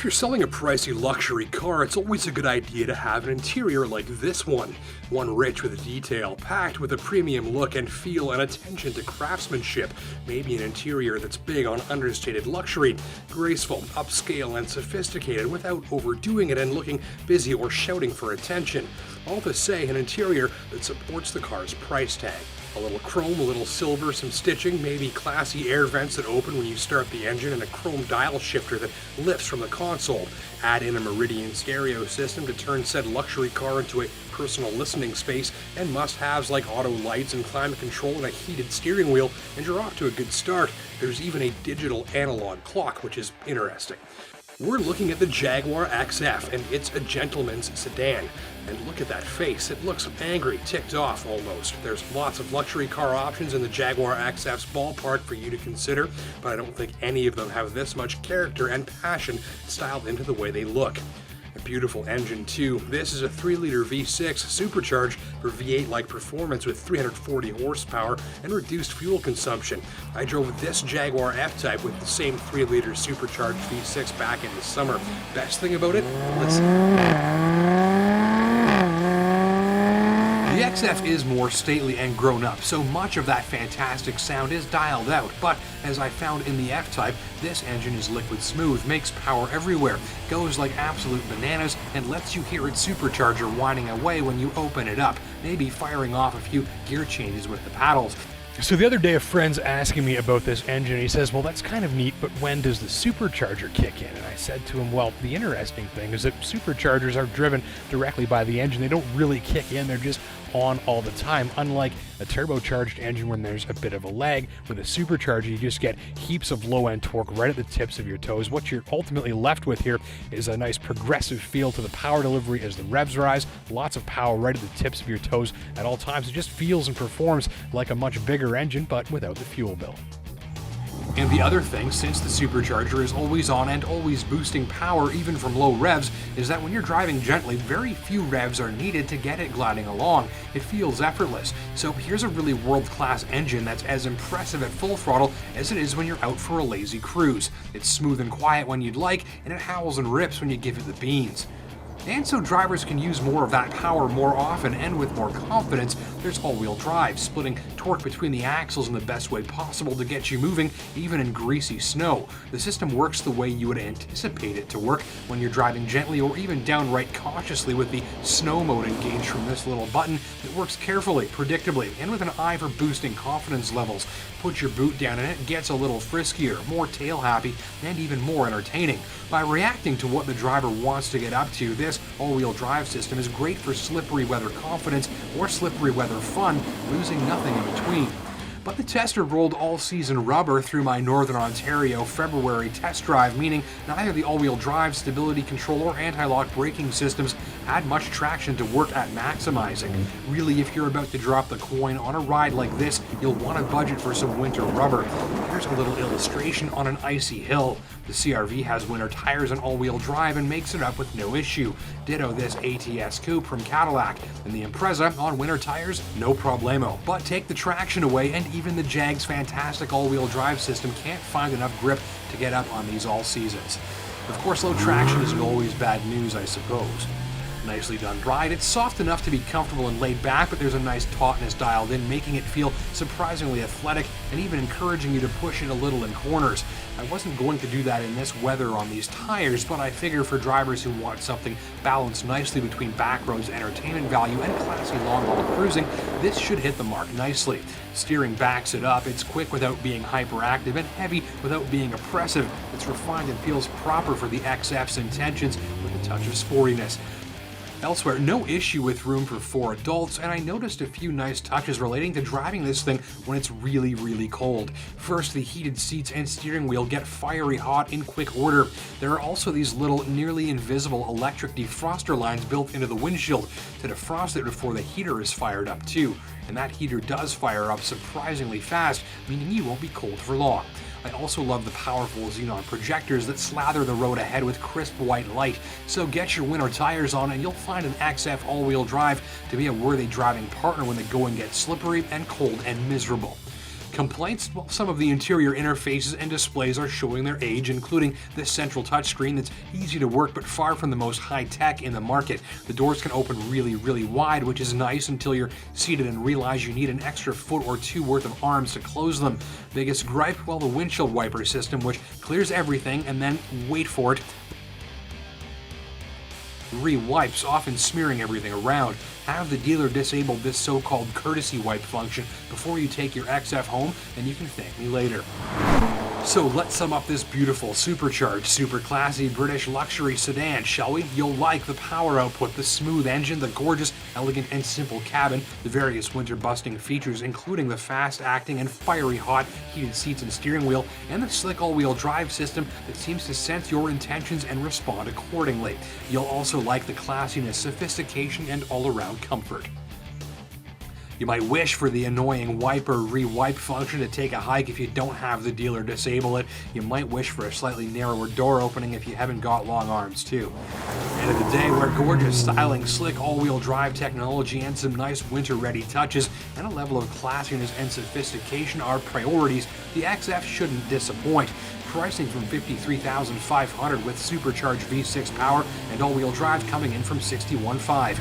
you're selling a pricey luxury car, it's always a good idea to have an interior like this one. One rich with detail, packed with a premium look and feel and attention to craftsmanship. Maybe an interior that's big on understated luxury, graceful, upscale, and sophisticated without overdoing it and looking busy or shouting for attention. All to say, an interior that supports the car's price tag. A little chrome, a little silver, some stitching, maybe classy air vents that open when you start the engine, and a chrome dial shifter that lifts from the console. Add in a Meridian stereo system to turn said luxury car into a personal listening space, and must-haves like auto lights and climate control and a heated steering wheel, and you're off to a good start. There's even a digital analog clock, which is interesting. We're looking at the Jaguar XF, and it's a gentleman's sedan. And look at that face, it looks angry, ticked off almost. There's lots of luxury car options in the Jaguar XF's ballpark for you to consider, but I don't think any of them have this much character and passion styled into the way they look. A beautiful engine too. This is a 3-liter V6 supercharged for V8-like performance with 340 horsepower and reduced fuel consumption. I drove this Jaguar F-Type with the same 3-liter supercharged V6 back in the summer. Best thing about it? Listen. The XF is more stately and grown up, so much of that fantastic sound is dialed out, but as I found in the F-Type, this engine is liquid smooth, makes power everywhere, goes like absolute bananas, and lets you hear its supercharger whining away when you open it up, maybe firing off a few gear changes with the paddles. So the other day a friend's asking me about this engine. He says, well, that's kind of neat, but when does the supercharger kick in? And I said to him, well, the interesting thing is that superchargers are driven directly by the engine. They don't really kick in, they're just on all the time. Unlike a turbocharged engine when there's a bit of a lag, with a supercharger you just get heaps of low-end torque right at the tips of your toes. What you're ultimately left with here is a nice progressive feel to the power delivery as the revs rise. Lots of power right at the tips of your toes at all times. It just feels and performs like a much bigger engine, but without the fuel bill. And the other thing, since the supercharger is always on and always boosting power even from low revs, is that when you're driving gently, very few revs are needed to get it gliding along. It feels effortless. So here's a really world-class engine that's as impressive at full throttle as it is when you're out for a lazy cruise. It's smooth and quiet when you'd like, and it howls and rips when you give it the beans. And so drivers can use more of that power more often and with more confidence. There's all-wheel drive, splitting torque between the axles in the best way possible to get you moving, even in greasy snow. The system works the way you would anticipate it to work when you're driving gently or even downright cautiously, with the snow mode engaged from this little button that works carefully, predictably, and with an eye for boosting confidence levels. Put your boot down and it gets a little friskier, more tail-happy, and even more entertaining. By reacting to what the driver wants to get up to, this all-wheel drive system is great for slippery weather confidence or slippery weather fun, losing nothing in between. But the tester rolled all-season rubber through my Northern Ontario February test drive, meaning neither the all-wheel drive, stability control, or anti-lock braking systems had much traction to work at maximizing. Really, if you're about to drop the coin on a ride like this, you'll want to budget for some winter rubber. Here's a little illustration on an icy hill. The CR-V has winter tires and all-wheel drive and makes it up with no issue. Ditto this ATS Coupe from Cadillac. And the Impreza on winter tires, no problemo. But take the traction away and even the Jag's fantastic all-wheel drive system can't find enough grip to get up on these all seasons. Of course, low traction isn't always bad news, I suppose. Nicely done ride. It's soft enough to be comfortable and laid back, but there's a nice tautness dialed in, making it feel surprisingly athletic and even encouraging you to push it a little in corners. I wasn't going to do that in this weather on these tires, but I figure for drivers who want something balanced nicely between backroads, entertainment value, and classy long-haul cruising, this should hit the mark nicely. Steering backs it up. It's quick without being hyperactive and heavy without being oppressive. It's refined and feels proper for the XF's intentions with a touch of sportiness. Elsewhere, no issue with room for 4 adults, and I noticed a few nice touches relating to driving this thing when it's really, really cold. First, the heated seats and steering wheel get fiery hot in quick order. There are also these little, nearly invisible electric defroster lines built into the windshield to defrost it before the heater is fired up too. And that heater does fire up surprisingly fast, meaning you won't be cold for long. I also love the powerful xenon projectors that slather the road ahead with crisp white light. So get your winter tires on and you'll find an XF all-wheel drive to be a worthy driving partner when the going gets slippery and cold and miserable. Complaints? Well, some of the interior interfaces and displays are showing their age, including this central touchscreen that's easy to work but far from the most high-tech in the market. The doors can open really wide, which is nice until you're seated and realize you need an extra foot or two worth of arms to close them. Biggest gripe? Well, the windshield wiper system, which clears everything and then, wait for it, re-wipes, often smearing everything around. Have the dealer disable this so-called courtesy wipe function before you take your XF home, and you can thank me later. So let's sum up this beautiful, supercharged, super classy British luxury sedan, shall we? You'll like the power output, the smooth engine, the gorgeous, elegant and simple cabin, the various winter-busting features including the fast-acting and fiery hot heated seats and steering wheel, and the slick all-wheel drive system that seems to sense your intentions and respond accordingly. You'll also like the classiness, sophistication and all-around comfort. You might wish for the annoying wiper re-wipe function to take a hike if you don't have the dealer disable it. You might wish for a slightly narrower door opening if you haven't got long arms too. At the end of the day, where gorgeous styling, slick all-wheel drive technology and some nice winter-ready touches and a level of classiness and sophistication are priorities, the XF shouldn't disappoint. Pricing from $53,500 with supercharged V6 power and all-wheel drive coming in from $61,500.